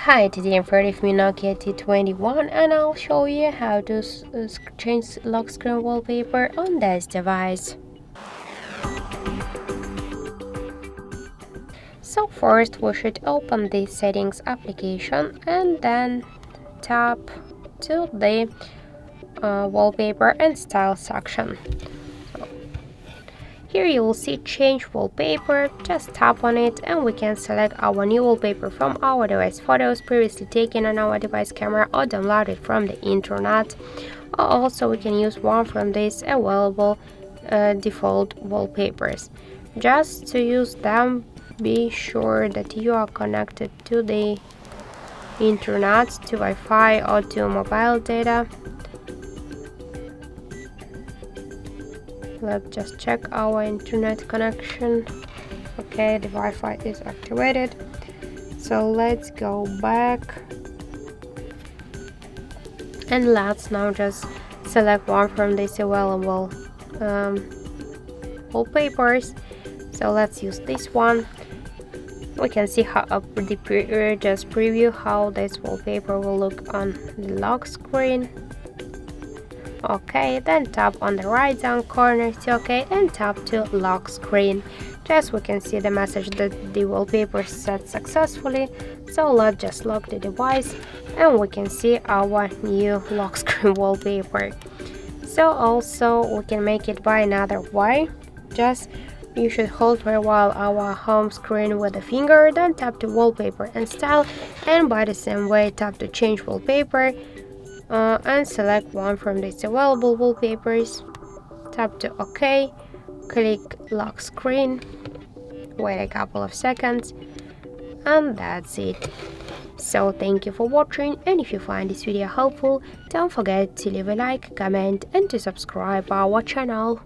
Hi, today I'm with me Nokia T21 and I'll show you how to change lock screen wallpaper on this device. So first we should open the settings application and then tap to the wallpaper and style section. Here you will see change wallpaper, just tap on it and we can select our new wallpaper from our device photos previously taken on our device camera or downloaded from the internet. Or also we can use one from these available default wallpapers. Just to use them, be sure that you are connected to the internet, to Wi-Fi or to mobile data. Let's just check our internet connection. Okay, the Wi-Fi is activated. So let's go back and let's now just select one from these available wallpapers. So let's use this one. We can see how just preview how this wallpaper will look on the lock screen. Okay, then tap on the right down corner to OK and tap to lock screen. Just we can see the message that the wallpaper is set successfully. So let's just lock the device and we can see our new lock screen wallpaper. So also we can make it by another way. Just you should hold for a while our home screen with a finger, then tap to wallpaper and style, and by the same way tap to change wallpaper. And select one from these available wallpapers, tap to OK, click lock screen, wait a couple of seconds, and that's it. So thank you for watching, and if you find this video helpful, don't forget to leave a like, comment and to subscribe our channel.